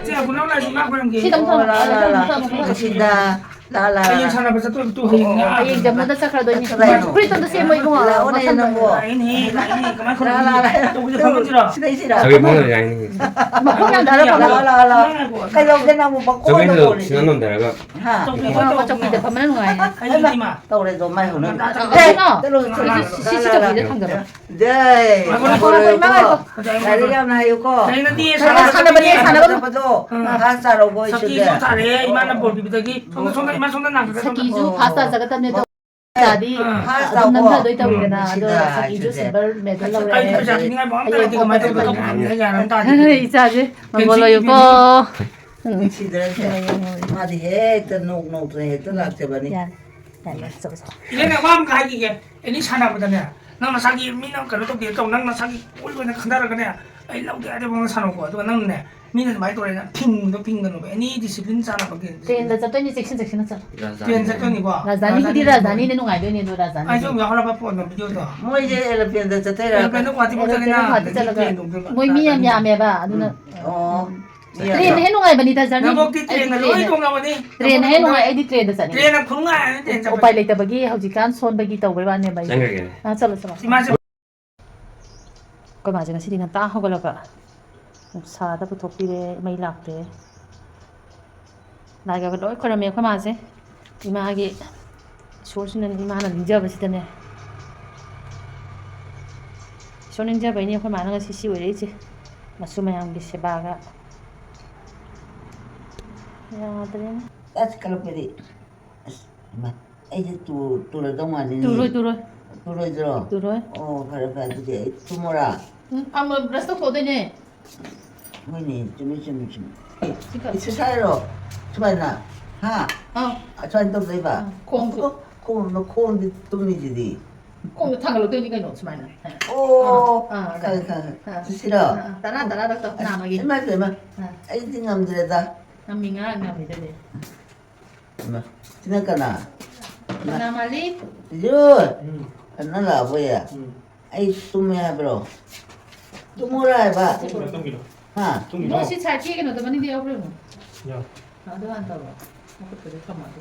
제가 군나라 좀 막 그런 게. Sinda la 그냥 살아봐서 또 해야 Ay, jamu na sa krado ni. Prito na siya mo imo. la ona ina mo 아니네 그만 그런 la 또 그냥 가면 지라. sira 저기 먹는 양이 Makulang dala pa mo. la kayo din mo ba ko 저기서 지난 놈 데려가 ha Ikaw pa chok de pa man ngay. 아니 마. tao re do mai hono 시시가 비례 한가 봐. dai na ayo ko 저희는 뒤에 sana pa do ha sa ro boy 석기 잘해 이만한 볼 비비더기 손 이만 손 나가. Sakizu pasta jaga tamne to. Dadi namda doi taw na do sakizu silver medal law 아니 re. 그냥 그냥 뭐 아무나 이거 맞아 또 그냥 다. Isaje. Mangolo yuko. sidra ma di he to no to he to la se bani Yan. Yan. Sabi sa. 이래가 마음 가기게 애니 사나보다네. 나는 사기 미는 그래도 또 나는 사기 올거는 큰다라 그래. 아이 라우디 아데 보면 사놓고 또 나는 미는 많이 돌아야 핑도 핑도 애니 디시플린 사나 거기. Train da chato ni section na cha. 비엔 세턴이 봐. Rajdhani ko di Rajdhani ne nungai do ni do Rajdhani. 아니 좀 하나 봐 보는 비디오도. mo je elephant da tatera 그래도 과티 보잖아. Moi mi am ya me ba aduna. oh Train he nungai bani da 나 journey. 먹기 트레이너 로이 동나보니. Train he nungai ai di train da sani. 트레이너 그런 아닌데 진짜. Upai leita bagi haujikan son bagi tawbai ba ne bai. 생각해 Ah chalo chalo. 이마세 Ko ma janga siri nganta hogalaga. Sa da puthokpire mai lakte. Naga ko loi khorame ko ma se. Ima gi source-nen ima na ninja basitane. Sonin ja bai ni ko ma na sisi wele che. Masu mayam gi sebaga. Ya adren. that's kalau pedi ma ai tu le dong ma ni Turoi tu le jro turoi. oh kare pa tu je tu mora Am rasta khode ne. mo ni chumi Sika. itu sai ro coba na ha Ah, coba tu dei ba kong kong di tu ni jadi kong tangalo to ni kai no chmai na. oh Ah, kan tu sira Tana tana dak na magi. ma ai tingam dire da Naminga na mi de. ma tinakana Na mali. Jujur, karena lah apa ya? Ai tumnya bro, tumura ba? Ha, No si chai ki ke no to bani dia bro. Ya. Na do an to ba. Ko to de kama to.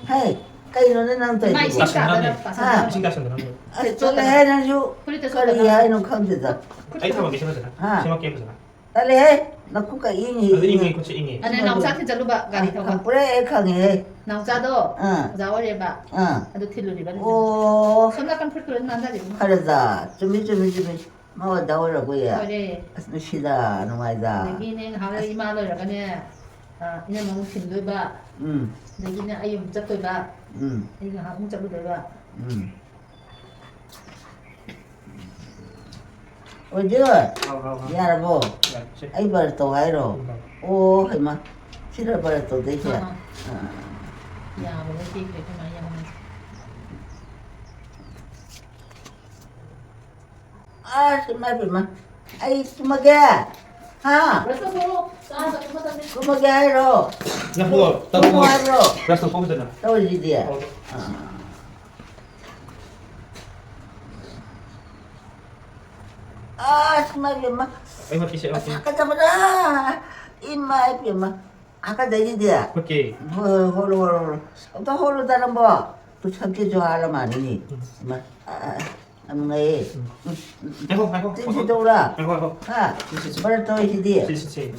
hai, kai no nang tai. Mai si ka da pasa. 신가시는 Ai chole hai na ju, kali hai no kham de da. 아이 타면 계시나잖아. 아. 심하게 해보잖아. Tali hai, naku ka ini. 그래서 잉이 그치 잉이. Ane nau cha thi chalu ba gari thaw ba. Pure khang he. Nau cha do. Ah. Jawa re ba. Ah. Adu thilu ri ba. Oh, Somna kan phut ko nan da ri. kareza, cumi. Mau dah orang apa ya? Ore. Asal sila, nomai dah. Lagi ne ha le ima lo ra ka ne. Ine mong thin lo ba. Lagi ne ayum chat to ba. Ine ha mong chat lo ba. Ojur, ya rabo. Ai bar to hai ro. Oh, hai ma. Sila bar to deh ya. Ya, boleh ti ke ma ya ma. Ah, cuma. Ai cuma ga. Ha, Rasa ko sa sa ko ta ne. cuma ga hai ro. 야 그거 Cuma hai ro. 그래서 뽑으잖아. Tahu di dia. Ah, cuma ma. 아이 맞기 싫어. Kata pada. Ima ai ma. Aka dari dia. 오케이. Holo. Udah holo dalam bawa. Tu sampai jual alam ni. Ma. Anu ngai. 아이고. Sisi tu lah. 아이고. Ha. Pada tahu isi dia. 실실실.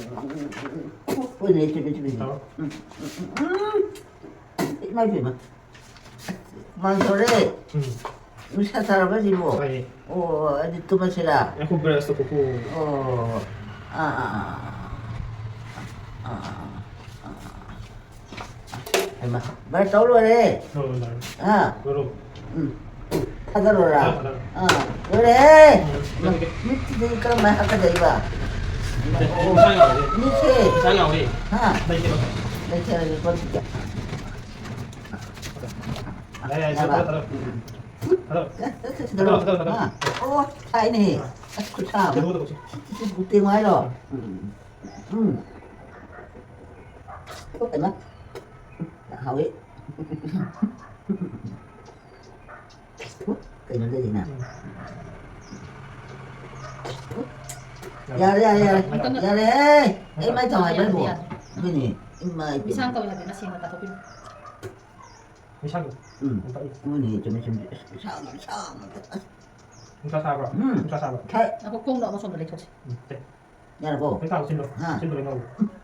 Oh ni cepat. Ima ma. Mansore. Nusa sarapa sih bu. 아이. Oh, ada tu masalah. 아이고 그래서 그거. Oh. Emang, baru tahu lu deh. Ah, 그럼. ada lu lah. Ah, Lu deh. Mesti di kamar apa jadi ba? Ni sih. 이상해 우리. Ha, 나 이제 봐. dah cari pun tidak. 야, 따라. Ha. Oh, saya ni. Aku sama. 내가 보자. Bukti mai lo. Emang. Hỏi. Cái nó cái gì nào? 야래 이 마이 정말 말고 그니 이마이 이상 거야 되나 시간 다 도비. 미샤고. 그니 좀 상 공사 사고. 공사 사고. 나 복공 넣어 손 들이 좋지. 네. 야라고 회사 진로. 진로 내고.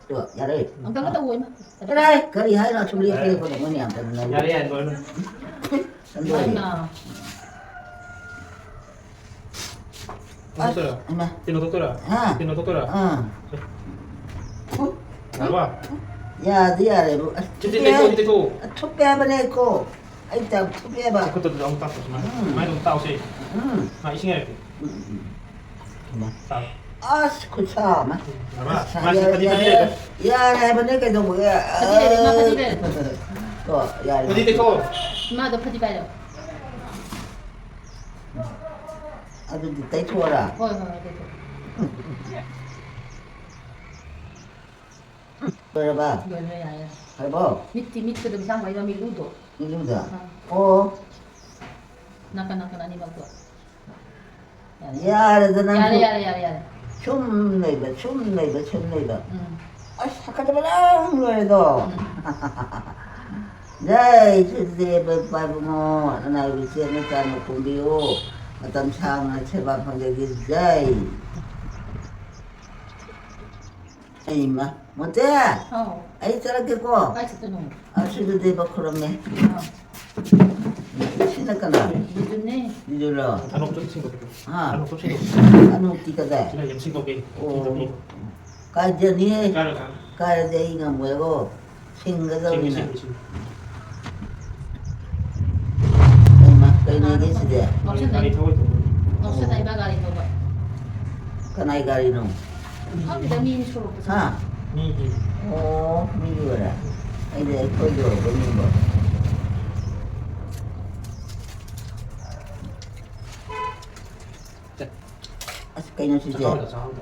또 야래 안 당겼다 오이마. 그래 그리 하이라 줄리 그리 거는 뭐니 안 되는 거 야래 너는 아이마. doctora. 이마 Tiene doctora. 아 Tiene doctora. Apa? 야, 니야래 뭐 Titik tu. 투표해봐네 고 아이다 투표해봐 Aku tu orang tahu semua. Mai tu tahu sih. Mai isinya itu. Tahu. 아스쿠 참 Apa? Masih tadi 야래 해봐네 그래도 뭐야 파디래, 이마 파디래. 또 야래 Tadi tu. 마도 파디 봐요. 아주 니 추워라 어이 됐어. 그래봐 열려야. 해봐 밑도 비상 거 이거 미루도. 이름다 나까 아니 먹고. 야래도 야래. 춤내봐 아 사카자마랑 그래도 네 주제 바보모 나 위치에 나타나 공비오 어떤 상을 제발 방적이 자이 에이마 못해 어. 아이 저렇게 고 빨리 뜯는 아시도 대박 그러네 신나까나 이준네. 니들러 Anu tu singkop itu. 아 Anu tu singkop. anu 띠까다 Sila yang singkop ini. 오 가전이 Kalau 가야되이가 뭐고 생각도 sini 없네 sini. 에이마 그네 계시대 Kali tahu itu. 없어 다 이마 가리 거. 까나이 가리노 아, 근데 미니 쇼로 보자. 아 Ni. 오 미리워라 이제 거기로 보는 거 아스카이노 주제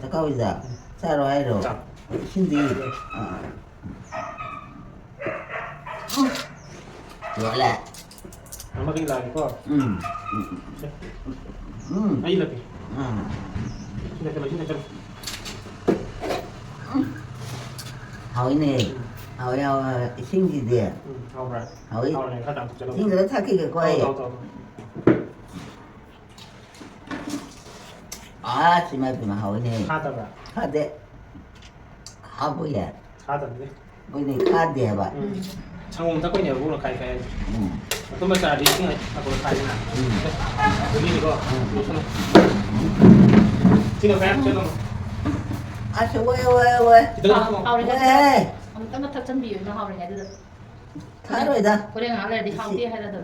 가까우자 사로 아이로 신디 원래 Nama kita lagi kok. Ayo lagi. Sudah coba. 하위네 하위야 신기대 Tahu berapa? 하위 Tahu nih, kadang tu jalan. 신기를 타기게 거에 Tahu. 아 지마비마 하위네 Kata berapa? 카데 하부야 Kata ni. 뭐니 카데 해봐 Canggung tak kau ni aku nak kaya. Aku macam ada sini aku nak kaya nak. Ini kok. Sini kaya macam 아저 왜 Kita nak. 왜 아무 때나 탁전 비유 나 하고 해야 돼. 타로이다 그래 알아야 돼. 하고 해야 돼.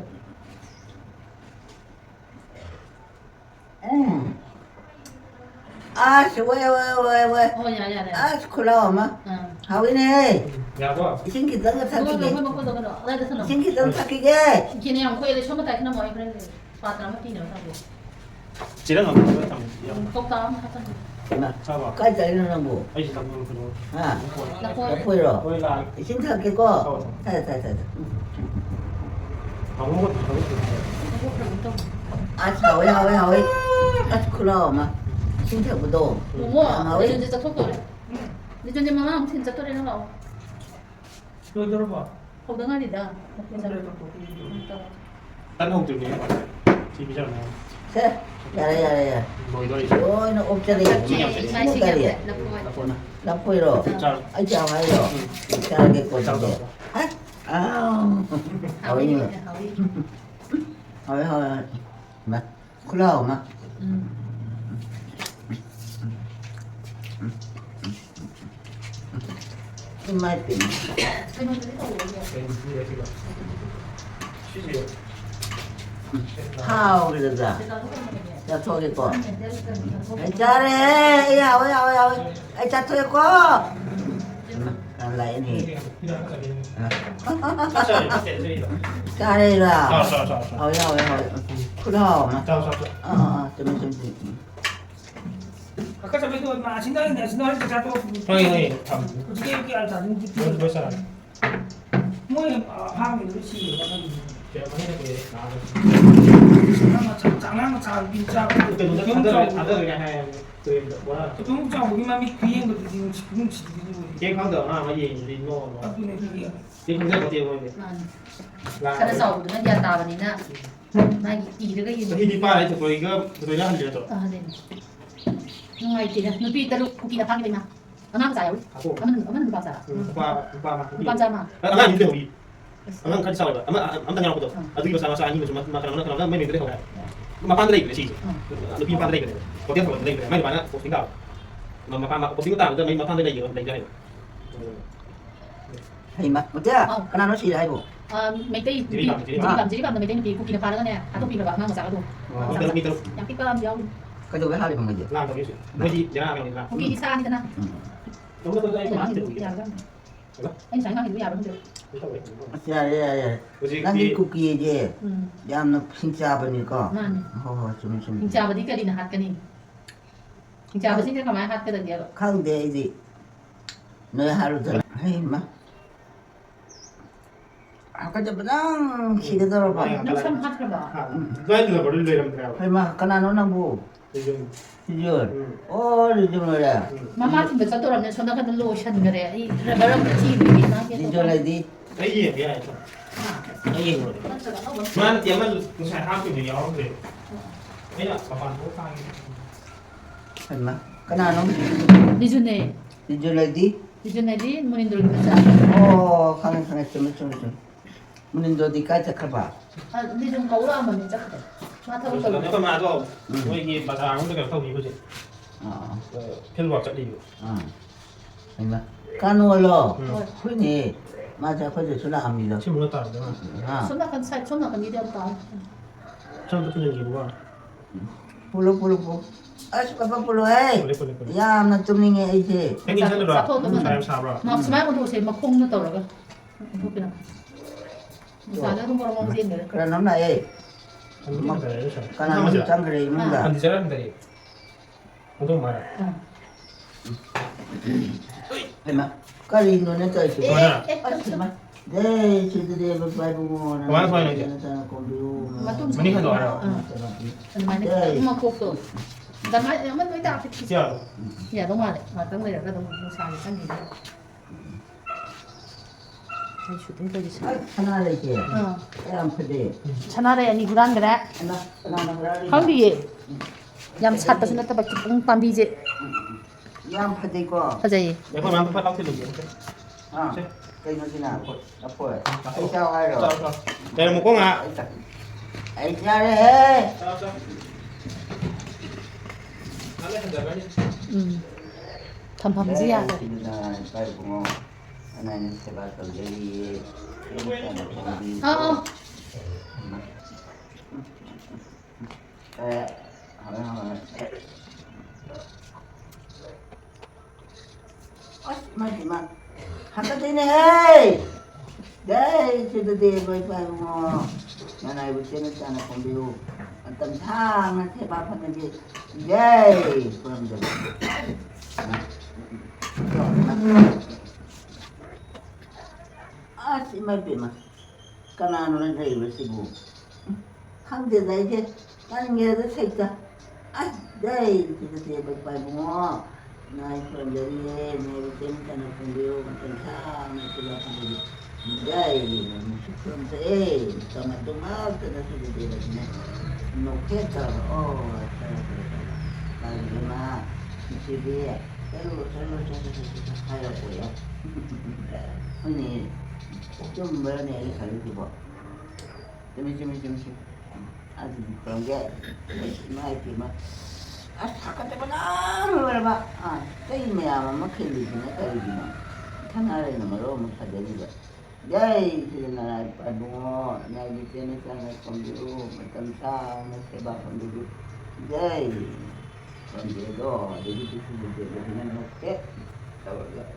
아저 왜 어, 야야. 아저 콜라오마 응. 하위네 Ya apa? 신기 덩어 그거 타기게 그거 나도 선어. 신기 덩어 타기게 걔네 양 코에 처음 다 그냥 뭐 그래. 파트나 뭐 뛰는 사고. Cira nak apa tahu? Ya. 똑다 하던. Coba. 까지 알려는 거 Ayo kita dulu dulu. 아, 나 코에 보이러 Boleh lah. 신탁했고 타타타 Kamu kok tahu? 아 하위 아 콜라오마 신탁부도 뭐 이제 진짜 속도래. 이제 이제 마마 진짜 또래는 거. 너 들어봐. 호등아리다. Tan hong tu ni. Si bisa nak. 세 야래 Doi. 오이는 옵자리 신탁이야 나 보이러 Car. 아 자와요 잘하겠고 저게 아 하위 마 콜라오마 이마이피 하우 그러자 자 토겠고 잘해 야왜 자 토겠고 라인이 잘해라 왜 콜라오마 좀 아까 전에 그 마신다는데 신나는 거 자도 Hai. 어떻게 이렇게 알자. Besar. 뭐 하면 그렇지. 제가 많이 해볼게. 장난만 잘 민자. 그때 누가 다들 그냥 해. 그 뭐라. 그 중국장 우리만 믿 비행 것도 지금 지금 지금 걔 강도 하나 뭐 얘기 리노. 아프네 그게. 걔 강도 어디에 보이는데. 차를 싸우거든 야 따버니나 나 이르가 이 힘이 빠져 또 이거 그래야 한 줄. 아 네. 누가이티나 누비 따로 고기나 파게 되나 아마 자요 하고. 아마 누가 자 누가 자마 아마 인데 우리. 아마 같이 싸워봐. 아마 당장 하고도. 아들이 sama 아니면 좀 마카나 그러나 매 매들 해봐. Mapan đây sih. Lebih mapan đây. Có tiếng còn đây mai bạn á, có tiếng nào. Mà mapan có tiếng tao mấy mapan đây nhiều đây đây. hay mà một thế cái nào nó xì đây bộ 아 메이테이 지리밤 메이테이 고기나 파르가네 아토 피가 막만 자가도 Terus terus. 양 삐까람 양 cái chỗ cái hai bằng cái gì Làm tao biết. Mới gì giờ nào làm. 고기 이사하니까 Đúng rồi tôi 나 tôi. anh sáng ngày nhà vẫn được 난 이 쿠키 이제 야는 진짜 보니까 좀 진짜 아버지 거리는 핫거니 진짜 아버지 생각 많이 핫거든 얘가 가운데 이제 너 하루 전에 헤이 마 아까 저번에 시계 들어봐 참 핫거봐 Tôi là bữa đi làm theo. 헤이 마 그나 너는 뭐 Đi 이제 요즘에 마마 팀 벌써 돌아오면 손 나가는 로션 그래 이 러버랑 TV 나 이제 레디 Cái gì vậy này? Cái gì rồi? Mà tiệm mình xài hai kiểu nhiều không vậy? Đấy là còn phố phai. 헤이 마 그나 너 리준네 이제 레디 리준네디 문인들 그자 가는 좀 문인도 어디까지 가봐 아 리준 거울아 한번 진짜 그래 마타고 또 Nếu mà rồi, tôi gì bà già cũng được không gì chứ? Phiên loạt sẽ đi. 헤이 마 까누얼로 흔히 맞아 그저 전화합니다 Chứ muốn tao đúng không? 손 나간 살 손 나간 이대 없다 Trong cái chuyện gì đúng không? 불러 아스파파 불러해 Lấy lấy. 야, 나 뚱닝해 이제. Cái gì sẽ được rồi? Sao em sao rồi? 막 스마일 도 오세요 막 콩도 떨어가 그냥 사자도 뭐라 먹는 게 그래 너나 해. Không biết cái đấy sao? 까나 짱 그래 입는다. Anh thì sẽ làm cái không tôi mà. 해마. 까리 눈에 떠 있어. Rồi 아스마. 네, 저들이 바이브고 그만 소리는 이제. Mình đi hết rồi rồi. mà cục rồi đàn máy mất mấy đạo thì Chưa. dạ đúng rồi mà tới bây giờ cái đồng xài cái gì đấy 이 주된 거지 하나 이제. 안 퍼대. 천하래 아니 그런 거래 하나 한국에 얌 샀다 순했다 밖에 뽕 밤비지 양 퍼대 있고. 하자이 Để con mang phát lóc thêm được gì? 아. cái nó thế nào? 아포. ai sao ai rồi? Đây là một con ạ. ai 잘해. Sao? 단밤지야 바이브고 하나는 세바 돌리. 어 마지막 한가되네. 네, 저도 돼 뭐. 나나 이거 재밌잖아 공부. 어떤 상을 해봐봤는데, 네, 그럼 돼. 아, 씨발 빼마. 까나는 저 이거 쓰고. 한대다 이제 다른 게도 살까. 아, 네, 저도 돼 뭐. 나이 건드리에 내가 재밌잖아 공부 어떤 상을 해봐봤는데, 네, 싶은데, 정말 그래서 되거든요. 녹겠다. 마지막 집에 별로 하려고요. 언니 좀 멀네 가지고 좀 아주 그런 게 많이 피면 아 사카테구나 말봐 아 때이면 막 흘리기네 때리기네 하나를 넘어로 못 하더니가 Jai Sina Padu, Nabi Sina Sana Pandu, Matanta, Naseba Pandu, Jai Pandu, jadi itu sudah dengan oke, tahu tak?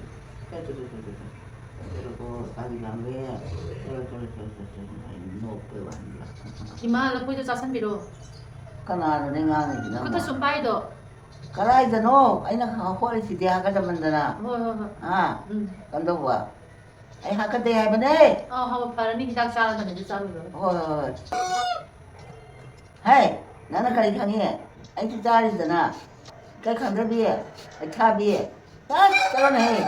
Itu kali lambe, terus nope wan. 이마 라포이도 자산비로 Karena ada nengang ini. 그것도 좀 빠이도 Karena itu no, ini kau kuali si dia kata mandana. Ah, kan tahu apa? ai hakate hai bane 하고 바람이 기장 싸는 데 싸는 거. oi hai nana kari khangi ai tu jari dana kai khanda bi ai tha bi ta chalo ne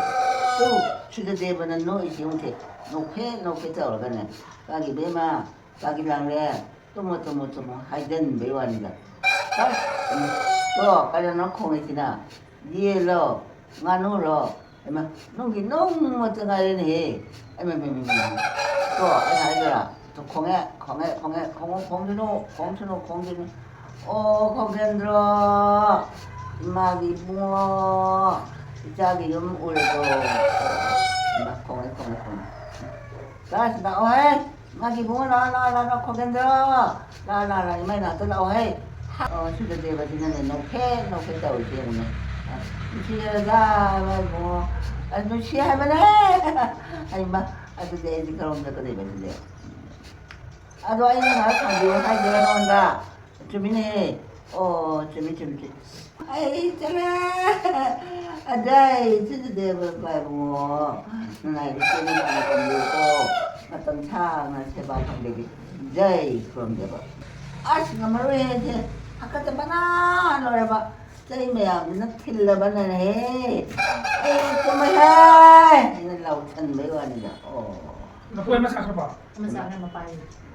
tu chide de bana no isi unte no ke ta ora ne ka gi be ma ka gi lang le tomo hai den be wa ni da ta to ka no khong ni na ye lo nganu lo em nông gì nông mà từ ngày này em to ai hay là to không thế nó ô không đến rồi mà bị mua cha bị giống ủi rồi mà không đó là đâu ấy mà bị mua nó không đến rồi là mấy nào tôi đâu ấy suy nghĩ về cái này nó khé đầu tiên này chia ra mà mua anh chia hai bên đấy anh mà anh tôi để gì không được cái gì bên đấy anh nói thằng gì hai đứa non ra chúng mình này chúng ai chả ở đây chứ để bài mua này cái này là còn nhiều cô mà tầm xa mà sẽ vào phòng được dây from there anh ngắm rồi chứ 아까 때마다 너래 봐. 저이매야 너 필러 봤네. 에이 좀해. 이는 라우천 매고 아니다. nó quên mà sao không bảo มันสั่งให้มาไป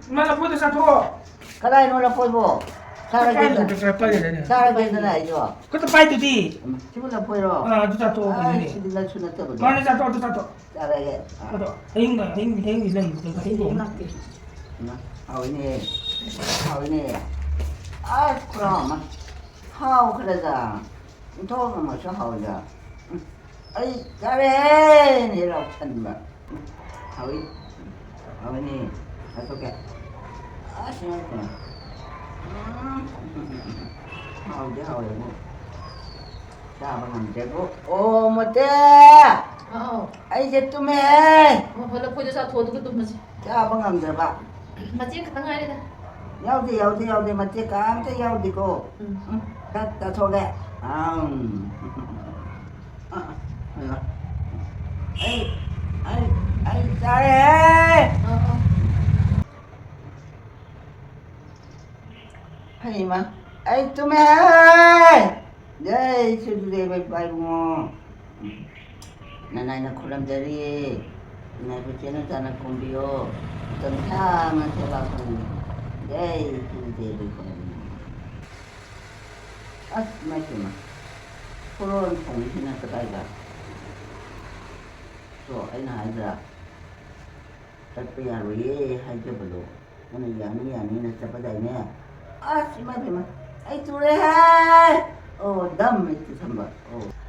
mà là quên thì sao thôi 가라이 놀라 보이고. cái 살아계다. cái 빨리 되네 살아계다 이거. 그것도 빨리 되지 집을라 보이러. 아 두자 또 아, 그러니 집을라 추나 떠보자. 많이 자또 두자 또 살아계. 그래도 행이 이런 거 행이 하오이네. 아, 그럼 하오 그러자. 도는 뭐서 하오자. 아이 잘해. 이라고 찬다. 하오이네. 어떻게? 아, 심하구나. 하오이고. 자, 방금 되고. 오, 못돼. 아이 이제 좀 해. 뭐 벌레 포지사 도도 것도 뭐지? 자, 방금 들어봐. 맞지? 강아리다. 야우디 맞지? 깜짝 야우디고. 다 속에. 아이 잘해. 하이마. 아이 좀 해. 네, 수주대 말고. 나나이나 콜람자리. 나 그때는 자나 콤비요. 좀 참아 제가 Đây, thì về được rồi. Mấy cái mà. Phone phòng thì nó cái gì? Rồi anh hỏi ra. Tất bây giờ rồi hay chưa bao giờ. Nó dạng nó sẽ bắt đầu nè. Mấy cái mà. Ai chú đây ha. Đâm cái thằng bà.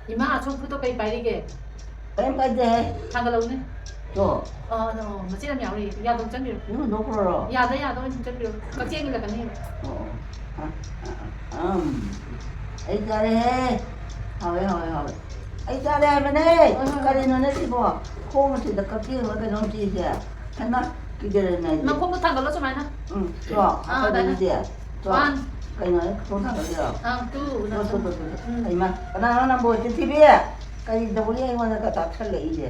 이마 총부터 거의 빨리게. Em phải đi. 당글로네. Rồi. 맞지는 야 우리 야동 장비로. 이거 놓고 그러. 야동 장비로. 깍쟁이를 가네. Ai 잘해. hỏi. Ai 잘해 bên đây. Cái này nó gì bỏ. Khô mà thì được cái kia với cái giống gì vậy? Thấy nó cái này. 너 콤부 당글로 좀 하나? Rồi. Cái gì vậy? Rồi. 한. Cái nói không thằng cái gì đâu. 또. Ai mà cái nào nó nằm bồi trên TV à? Cái gì đâu có liên quan cái tập thân lệ gì?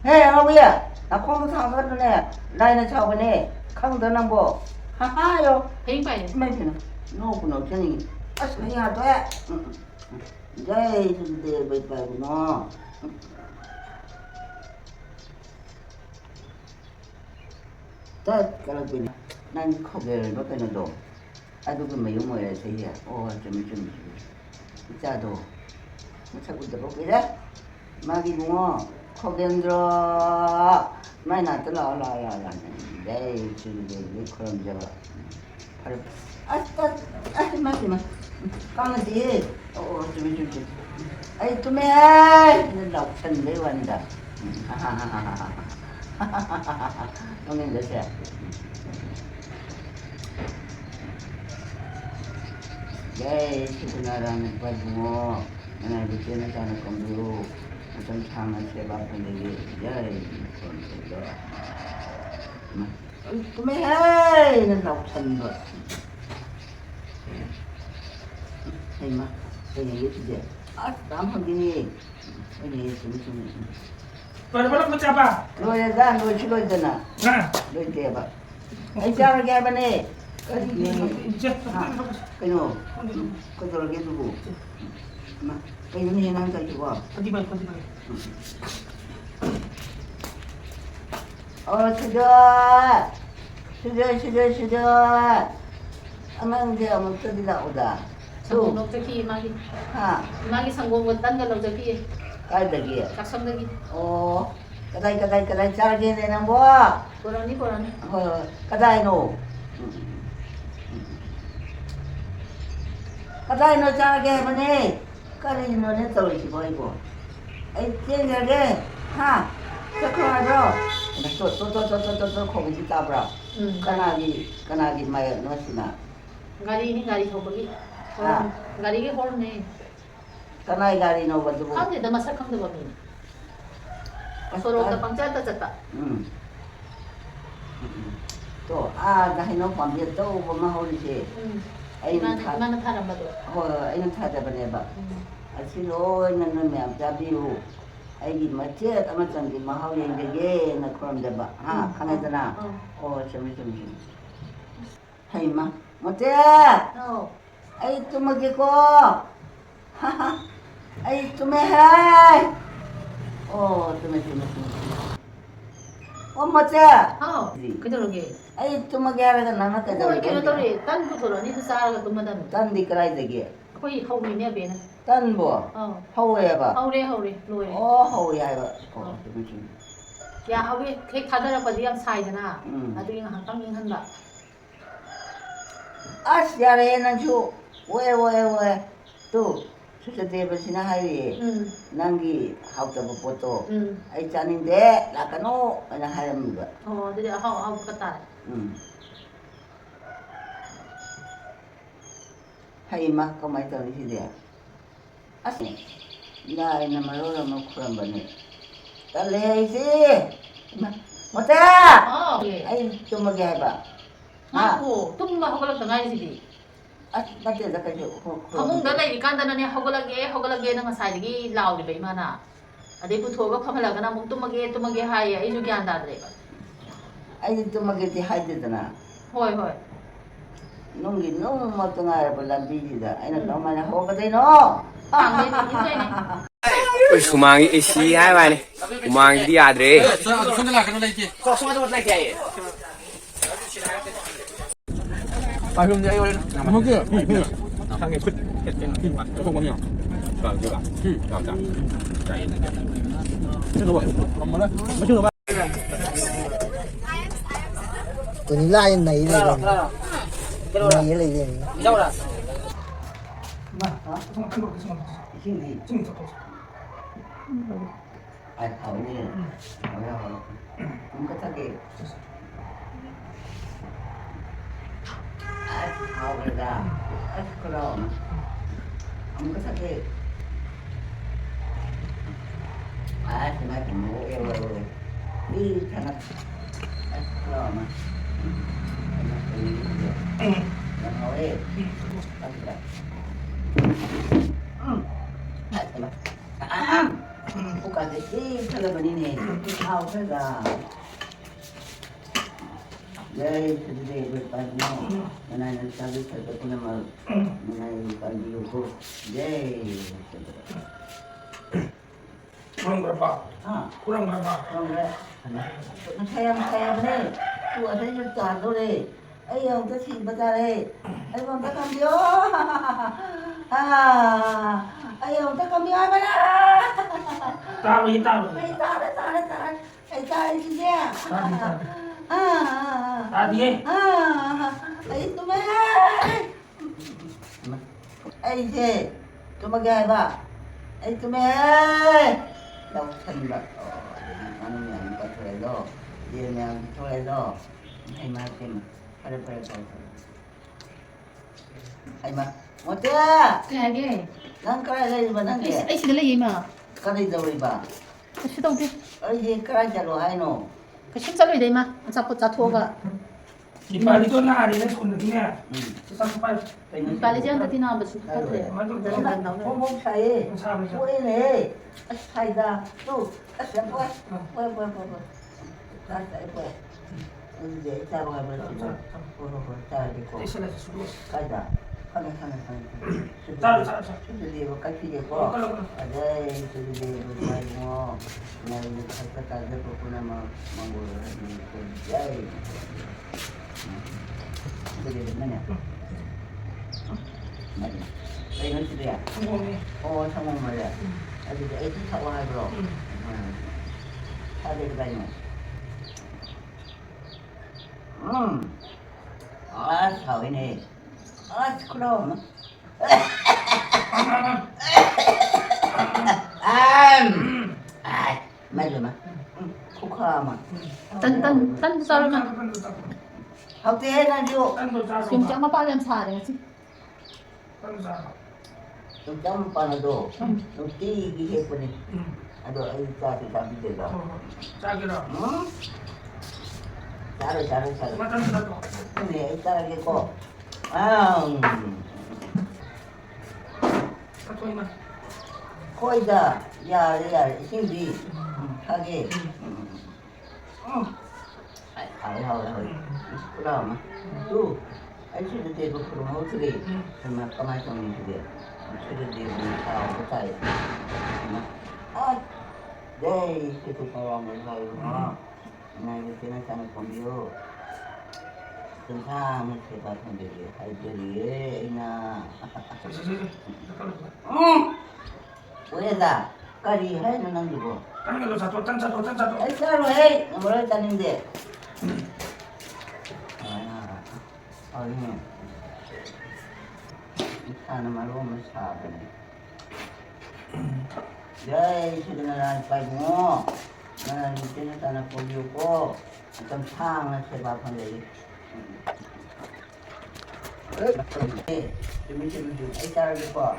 Hey, ông bây giờ, na không thằng cái này, này nó chào bên này, không được nằm bồi. Ha ha yo. 배인 빨리. mấy cái nó cũng nó chân gì cái nhà tôi đây thì để bài nó tất cả là cái này không về nó cái nó đồ ai cũng mấy ông người thấy à chuẩn cha đồ nó chắc cũng được cái đấy mà cái mua không đến rồi mấy nào tới là đây thì để không giờ 맞지. 까는데, 좀. 아이, 좀 해! 럭천 매워한다. 형님, 몇이야? 네, 시그널하는 거고, 나는 그때는 자는 건데요. 좀 참은 제발 보내기, 좀 해! 럭천 거. Hay mà, cái này cái gì? Tám phần cái này, cái này ꯂꯣꯏꯔꯕ ꯂꯝꯕ ꯆꯥꯕ ꯂꯣꯏꯔꯦꯗ ꯂꯣꯏꯁꯨ ꯂꯣꯏꯗꯅ ꯂꯣꯏꯗꯦꯕ ꯑꯩ ꯆꯥꯔꯒꯦ ꯍꯥꯏꯕꯅꯦ ꯀꯔꯤꯅꯦ ꯀꯩꯅꯣ ꯀꯩꯗꯧꯔꯒꯦ ꯑꯗꯨꯕꯨ ꯀꯩꯅꯣꯅꯦ ꯅꯪ ꯇꯧꯔꯤꯁꯤꯕꯣ 수저 아망제 아무것도 나오다 상공 럭저기 마기 하 마기 상공은 딴거 럭저기 깔다기 작성되기 까다이 짜게 되는 뭐 보라니 까다이 노 까다이 노 짜게 하면은 까다이 노는 떨어지지 보이고 에이 찐하게 하 잠깐만요 또 거기 따브라 까나기 마요 넣으시나 가리 저거기 가리게 홀네 까나이 가리 넣어가지고 근데 나 마살 칸도 보니 서로 다 ጫ다 또 나 해놓은 밤에 또 보면 하오리지 이만은 파란 봐도 애는 타자버려봐 아시로 있는 놈이 앞잡이로 애기 멋지 아무튼 마하우 연결게 나 그럼 돼봐 강해잖아 좀 하이마 멋지 아이 또 먹이고 아이 또 매해 멋지 그대로게 아이 또 먹이 하라가 나나 그거 이렇게 딴 부터라니 그 싸라가 또 마담 딴 디크라이 되게 거의 하우미냐 배는 딴 뭐? 하우해봐 하우래 로에 하우야 야 하우에 객 다다라빠지 양 사이잖아 아주 잉 한다 아시야래 난주 왜 또 수저대버시나 하이 난기 하우다고 보또 아이 짜는데 라카노 그냥 하는 거 드디 하우 갔다 하이마 그만 떠니시대 아시 나 이나 말로라 먹고란 번에 달래야지 못해 아이 좀 먹게 해봐 하고 tumma hogalak tangay sidi 맞지 나까지 hamung da lai kan da na ne hogalage na ngasai gi law di bai mana ade pu thoga phamala na mung tumage hai ai ju gyan da dre 아이 좀 먹게 돼 하이드잖아 hoi 농기 너무 못동아야 볼라 비지다 아이나 너만 호거든요 ang ne ni sai ne Kumangi isi hai bài này. Kumangi đi adre. Tụi lai này này này này này đâu rồi 신기 가오니 깨끗하게 가오리다 그럼 깨끗하게 정말 뭐예요 이 하나 그럼 영어에 bukan sih kalau begini tahu kan jadi sedih berpadu mana yang tadi saya punya mal mana yang tadi itu jadi kurang berapa kurang berapa saya benar tu ada yang tahu deh ayo kita sih baca deh ayo kita cambio ayo kita cambio apa dah tahu ay tahu sih dia tadi ay ay je tumagay ba ay daw sa'yo ano yan patuloy dia yang patuloy ay matim para ay Motia, kage nang kara lagi ba nang ai sida lai ma kara jawai ba shi dong de ai je kara jalo hai no ka shin zaloi dai ma an sa po za thoga 이빨이 또 나리네 손들이네. 세상 빨리. 이빨이지 않다 티나면서 똑같아요. 완전 내가 너무 사이 사람이죠. 보이네. 사이다 또 뭐야 뭐야 이제 자고 가면 자고 대신해서 수고했어. 가자 가는 자로 자로. 수들이 뭐 같이겠고 아네 수들이 뭐 말고 나 이제 살짝 가서 보구나 뭐 야이 수들이 뭐냐 맞아 이런 수들이야 성공이. 성공 말이야 아주 애기 타고 하고 사대로 다니고 아 사위네 아 시끄러워 맞아 마 코카마 딴 자르면 딴도 짜고. 학대 해놔줘 딴도 짜고. yung chẳng mapaalam sa akin. 딴도 짜고. 좀 짬은 빠나도 좀 뛰기 해보니 아도 아이 짜기 잡이되다 짜기라. 응? 짜르 그만 딴도 짜고. 근데 짜르겠고 아우 사토이만. 거의다 야야 신비 하게 아우 그럼 또 알수도 되고 그럼 어떻게 정말 까만 정리 그게 최대 되고 사고 사이 네 이렇게 사람을 사이고 나 이거 지나가는 건데요 등산을 제가 선들이 할들이 이나 왜다 까리 해는 남기고 딴 걸로 사토 딴 차도. 일자로 해 뭐라 했다는데 아니 사는 말 오면 사버네 야이 시드는 안 빨고 나는 이제는 하나 보려고 좀 상을 세바판 되지 좀 일자로 봐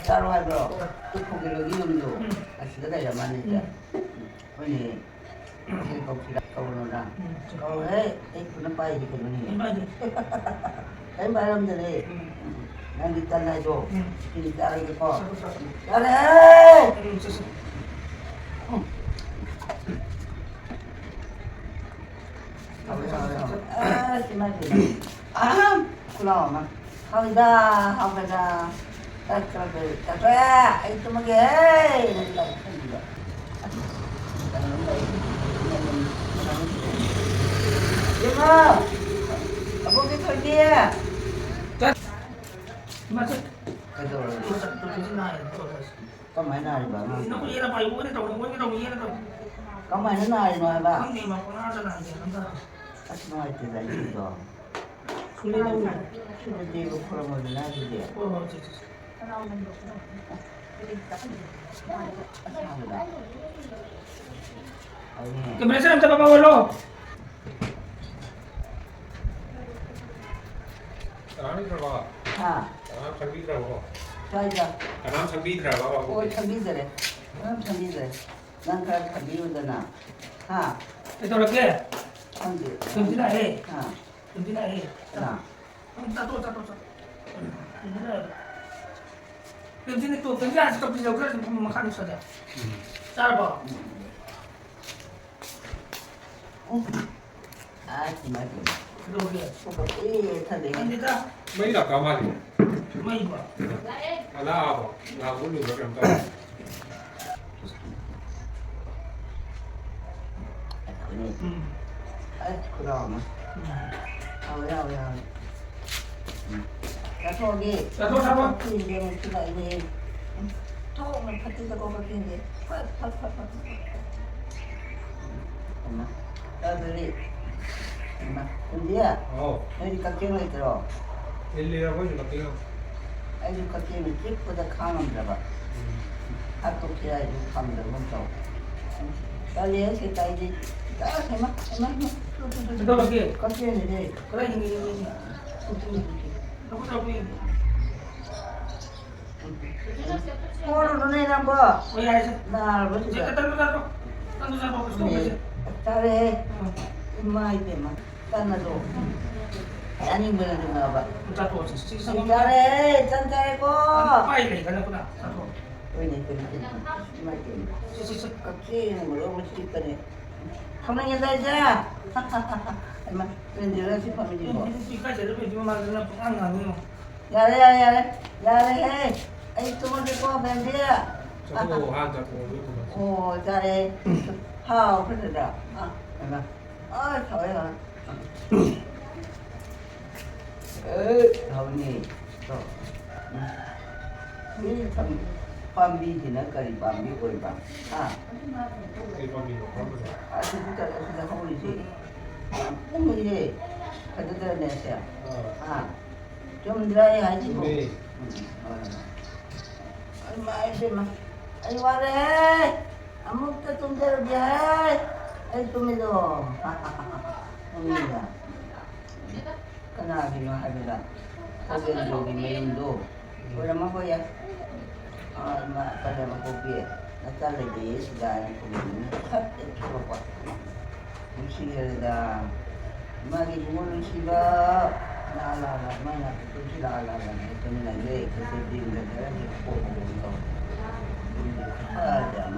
따로 하고 또 고기를 이름도 아시다가 야만이자 아니 이거 떠오르나 왜 이쁘는 빠이 이렇게 눈이 내 바람들이 난 일단 해줘 이 따르겠고 잘해 그럼 하오다 따뜻하게 itu mah Ima, apa kita dia? 맞아. Kado, 또 대신나야. kamay na rin ba? Naku, ira pa iwan ito. Kamay na rin ba ba? Ang di makunasa na yan. At mga ito dahil dito. Sulit. Sulit dito ko mo na dito. Oo, Kemana sih namanya Bapak Wolo? Ha, kaya. Oh, 참비들에. 참비들. 난 그냥 참비우잖아. 하, Ito lagi. 참비. Kuntina eh. 하, Kuntina eh. 나. Satu. Kuntina itu, kuntina stop di jauh kan makan saja. Cara apa? 아, 정말. Itu dia. 예, 타네. Hindi ka. Mấy là cao mai May ba? là cũng được được làm sao 아, 그럼. 아우야. 자, 저기. 자, 또 잡아. 이제는 그가 이제 처음에 파티가 거기인데. 엄마. 딸들이. 엄마. 근데야, ồ 여기 깍쟁이 들어. 일리라고 해주면 어때요? 아주 깍쟁이 집보다 강한 데봐. 학교 기다리고 가면 되고. 빨리 해서 이제 해마. Ito lagi. 깍쟁이들이. Kaya ini. Aku tahu ini. 뭐를 눈에 봐. Oh ya, sih. 날 보시죠. Tanto. Gusto mo 네, siya. 잘해. 엄마 이때만. 짠나도. 아닌 거는 좀 나와봐. 자꾸 시선 잘해, 짠잘고. 빨리 가려구나. 자꾸 왜냐, 이렇게 시선 깍지는 걸 너무 씹더니. 성능이 살자. 엄마, 왠지 싶으면 이거. 이까지 이렇게 지금 말하는 안 나네요. 야래. 아이, tumagal 뱀비야. 저거 한 자꾸 이거 오, 잘해. 하우, 그러더라. 엄마. 저요. 하우니. 이 참, 밤비 지나까지 밤비 꼬리밤. 일반민으로 그러면서 진짜 하울이지. 뽕이지. 가져다 냈어요. 좀 드라이 하지 뭐. 네. 얼마 알지마. 아이 와래. 아무것도 좀 데려게. 아이 좀이도. 옵니다. 그나기는 하기다. 고기는 저기 메인도. 얼마 거야? 얼마 빨리 고기에. 나 잘라지 시간 고기는 탁 쳐봐. 무시해다. 마기 뭘 시가. 나라라 mana tu silalah itu ni lagi kesedih negara ni kok begitu ada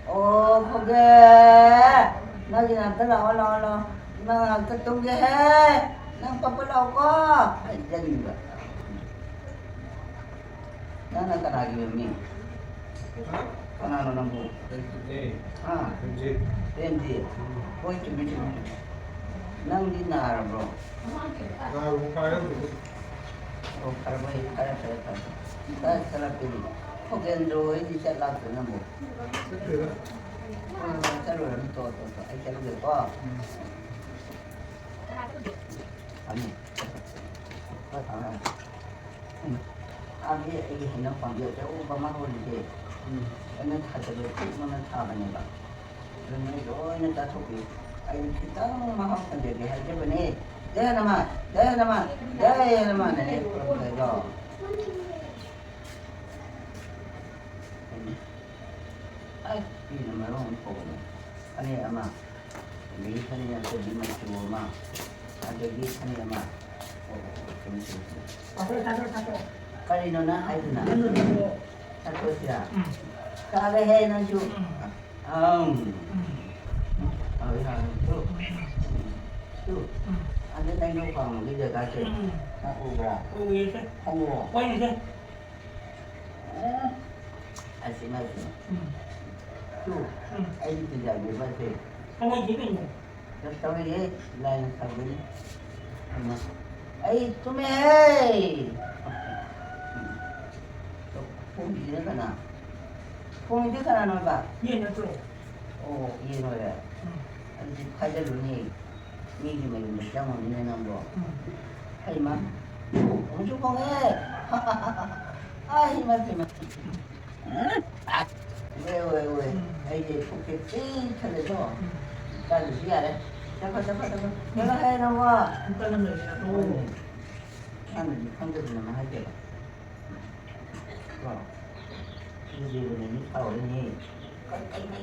oh koge lagi nak la nak ketung je nang papalau ko jadi juga nana kan lagi mi kana nang 네. 이제 Hindi. Kung cumi-cumi. Nang di na bro. 나 우파요. O karabay kaya sa. Dahil sa lapili. Kung gendo hindi siya lato na mo. Sa lolo to. Ay sa lolo ko. Ano? Tama. Abi ay hinang pangyo sa upamahuli din. Ano tatalo ko naman tama niya ba? 그러면 이거는 다 속이 아니 기타는 막 하면 되게 할 때문에 내야나만 네 그래서 아 이놈의 놈 보고는 아니 아마 미선이냐 또 니만 주고 막 아저기 산이 아마 빨리 너나 하이드나 할 것이야 잘해 해는 주 anh đến đây đâu còn bây giờ ta chỉ không ngủ quay này xem anh xin mời chú anh đi giờ người ta thì không có gì mình tao đi lại tao đi ấy tụi mày không gì nữa cả nào không biết cả nào bà yên nó rồi 오, 이해로야. 아직 과자로니 얘기만 있는데 장어 있는 거. 하이마. 엄청 강해. 아, 이만. 아. 왜. 이제 포켓 찡 쳐서 나도 시야래. 잠깐. 내가 해 놓아. 일단은 여기다 또 나는 상대들만 할게. 와. 이제는 사오니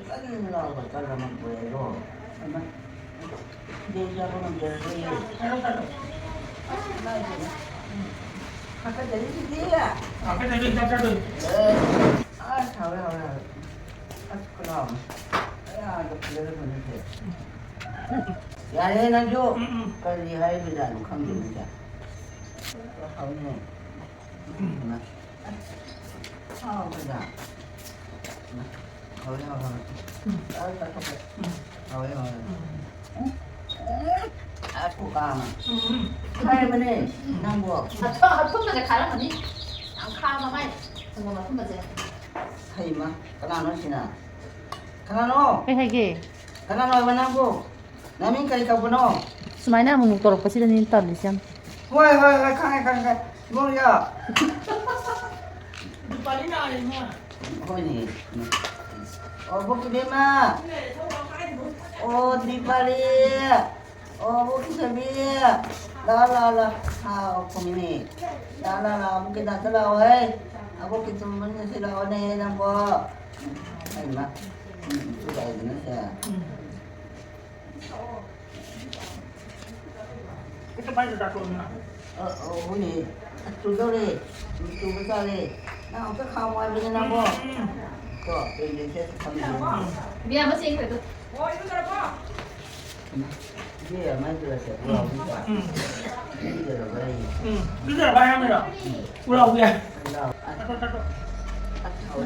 까는 나고 잘라만 보여요. 얼마? 내 잡으면 되지. 아까 내리지야. 앞에 내린 자자들 아, 잘해. 그럼. 야, 너 그대로 보내세. 야, 얘는 줘. 빨리 하이브자, 강제입니다. 하오네. 하오자. Aku kamu. Hai mana? Nang buat. 품바제 가라하니? 안 카마마이. 정말 품바제. Hai mah. Kenapa sih na? Kenapa? 해게. Kenapa mana bu? Namin kali kau bunuh. 수마이나 뭐 먹도록 버시는 인터 미션. Woi, kan. Mulia. 빨리 나와야 뭐 Oh ni. Oh, bukan dia mah. Oh, di balik. Oh, bukan sebia. La. Ah, aku ini. La, mungkin tak salah, weh. Aku kita mana salah ni nampak. Hai mak. 수다이는 새. 이렇게 빨리 다 쏘나. 오니 두더리 두부살이 나 어떻게 가고 와야 뭐. 또 이제 계속 가면 미안 마싱 그래도 이게 많이 들었어. 뭐라고 이대로 그래. 이제 봐야 합니다. 우라고 해. 나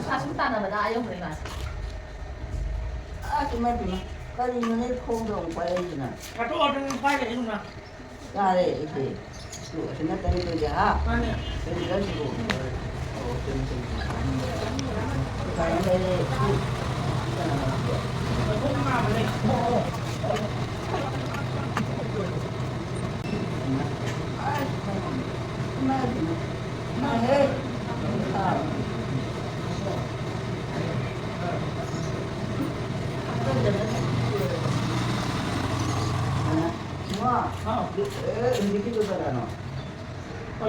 사심 따나마다 아용 그래 나 아 정말 정말 까리는 콩도 빨리지나. 가또 어떤 파이를 해주나. 나래 이제 또 생각하는 거지. 아 아니. 여기 가지고 가는데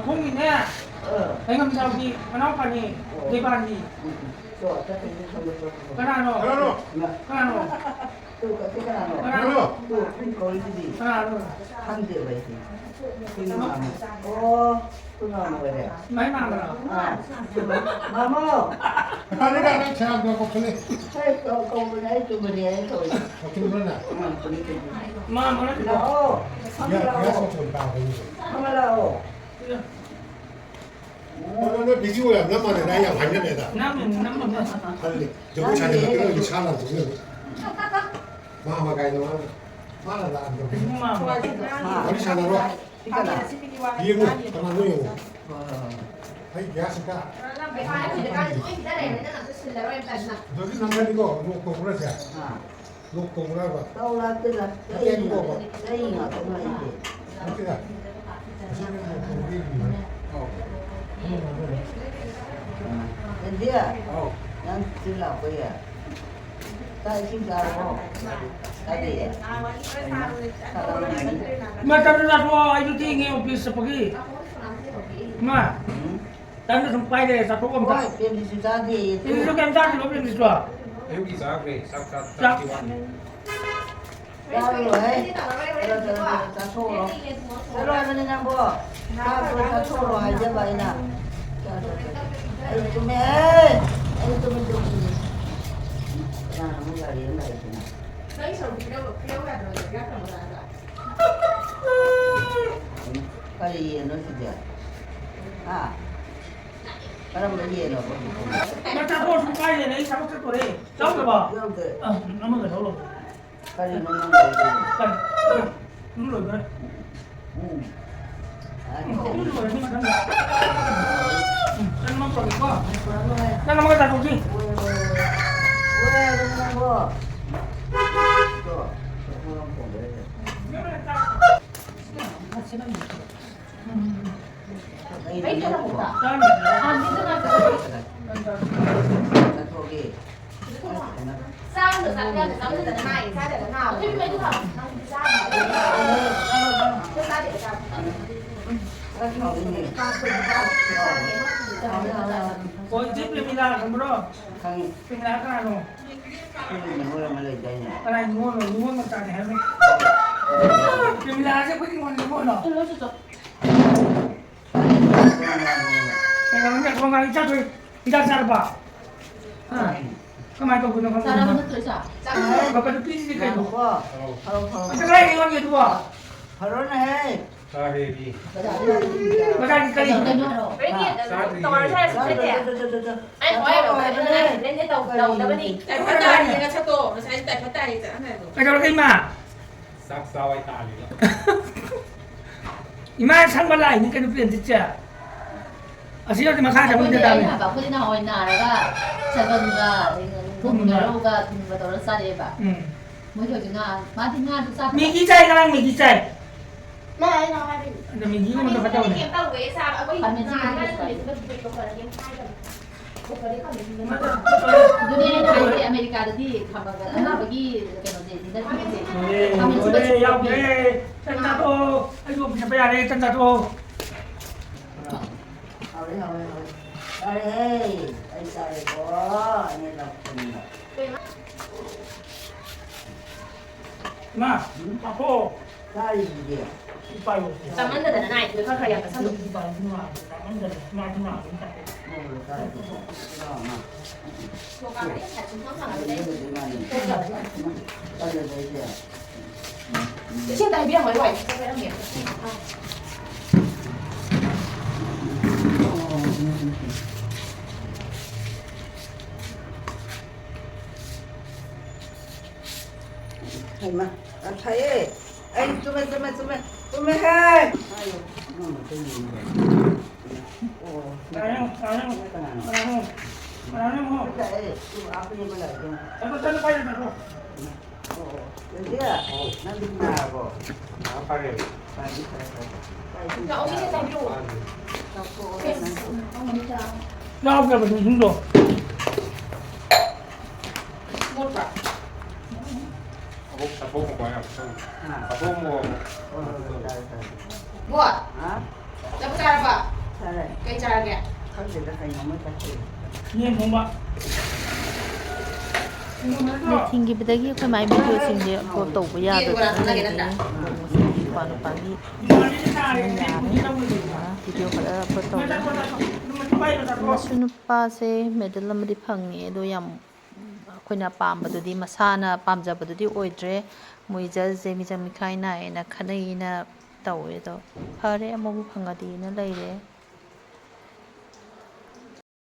공이네. 내가 저기 하나까지 대반이 하나노 하나노 하나노 하나노 한대 와야지. 그거 먹어야 많이 나가라. 마모. 하나가 제가 그거 그래. 거기에 주머니에 또 어떻게 그러나? 마 뭐라 그래? 나오. 야, 그래서 좀 봐. 카메라오. 오늘 비디오야 너만에 나야 관련해다. 남은 빨리 저거 자네가 들어오기 잘안 되는. 마마 가이도 말하다 안 돼. 마 우리 자네로 이거나. 비행을 하나 넣어요. 아이 야스가 너희 남자니까 놓고 그러세요. 놓고 그러고 떠올라 뜨라. 레이가 정말 이제. 어떻게 근데야. 난 들라 거야. 나 지금 알고. 나도 Ma tanto da tua ai tutti che ho visto pochi. Ma tanto sono pai delle sa poco 와, ma. 뱀지수자디. Ini lo che andate lo prendi qua. 여기 사그래 싹싹 자. 야로 해. 자 소로. 새로 하면은 뭐. 자 소로 하자 봐이나. 아이 좀 해. 아이 좀. 야, 뭔가 이런 거 있구나. 빨리 넣으시죠. 아, 사람들 이해로. Ma tanto sono pai delle sa poco corre. Ciao ba. 이렇게 Ah, non me lo. 빨리 넣는 거 있지. Dai. Non lo vedo. Non lo vedo, ma tanto. Non lo qua. Non lo vedo così. 왜 그러는 거? 또, 그런 거 그래. mấy chỗ là một tạ Dai. à như thế này 나 거기. sao được tặng nhân tặng nhân này sao để nào thế mấy chỗ nào sao để sao 나 거기. Poi ti prima la bro. 강이 Prima la no. 뭐라 말이야. Cái nuôi mà tại này không? Đừng là sẽ quyết định con nuôi nó. tôi nói cho Cái nó nhận con gái chắc thôi, đi ra sao bà? À, cái mai con nó 사람은 không? 또 자. Bà có được cái gì cái đủ? 바로 Cái này con gì đủ à? 바로네. 사레비 Bà ra cái gì? với điện tàu xe sẽ đẹp anh hỏi ở ngoài bên này lên cái tàu tàu bên đi tại phát tài thì là sao tổ nó sẽ tại phát tài thì sẽ này rồi Cái đó cái mà. 싹싸와이 딸이라 이만 상관 나 있는 게 누구야 진짜. 아 지금 막 가자 문제 근데 다음에. 봐 근데 나 어이나가 자건가 동료가 동료가 더 싸게 봐. 뭐 저기가 마디가 싸. 미기 차이랑 미기 차이. đây nói đi 근데 미기 이거는 갖다 cái 오네. kiếm tàu ghế sao đã có Bạn mình hình chưa này biết cái rồi. cái cái cái game hai rồi cái đấy còn mình 눈에 다이게 아메리카르디 가봐가 거기 이렇게 뭐지 니들 가면 왜 집에 여기 짠다도 아이고 잡아야 돼 짠다도. 하래. Hey, ay sabi ko, ano lang po na. Ma, ako. Sabi niya. Ipayo. Taman na na nai, ka kaya ka sa Ano ba ma? Taman da ma. Oo, sabi ko. Salamat. so ka rin sa chung sang Ano na di man. Ano ba siya? 现在变回来，这个让免。 Hay mà, anh thấy ấy, anh tụi mày hai. Ayo, nó mà cái gì vậy? Ồ, Ayang. cái này. Ano? Cái này, tụi áo cái gì mà lại cho. Ano saan kayo na ko? Ồ, cái gì à? Nó đi nào rồi? Phải đi. Dạ, ông biết cái gì Sao cô ấy nó Nakapagka ba yung sundo? một quả. Mua. hả? Dạ, có ra ba. Sao đây? Cây trà kìa. Không thì nó thành nó mới cắt được. Yan mo ba? ꯊꯤꯡꯈꯤꯕꯗꯒꯤ ꯑꯩꯈꯣꯏ ꯃꯥꯏ ꯚꯤꯗꯤꯑꯣꯁꯤꯡꯁꯦ ꯑꯞꯂꯣꯗ ꯇꯧꯕ ꯌꯥꯗꯗꯅ ꯅꯨꯄꯥ ꯅꯨꯄꯥꯒꯤ ꯚꯤꯗꯤꯑꯣ ꯈꯔ ꯑꯞꯂꯣꯗ ꯇꯧꯋꯦ ꯃꯁꯨ ꯅꯨꯄꯥꯁꯦ ꯃꯦꯗꯜ ꯑꯃꯗꯤ ꯐꯪꯉꯦ ꯑꯗꯣ ꯌꯥꯝ ꯑꯩꯈꯣꯏꯅ ꯄꯥꯝꯕꯗꯨꯗꯤ ꯃꯁꯥꯅ ꯄꯥꯝꯖꯕꯗꯨꯗꯤ ꯑꯣꯏꯗ꯭ꯔꯦ ꯃꯣꯏ ꯖꯁꯁꯦ ꯃꯤꯆꯪ ꯃꯤꯈꯥꯏ ꯅꯥꯏꯌꯦꯅ ꯈꯟꯅꯩꯅ ꯇꯧꯋꯦ ꯑꯗꯣ ꯐꯔꯦ ꯑꯃꯕꯨ ꯐꯪꯉꯗꯤꯅ ꯂꯩꯔꯦ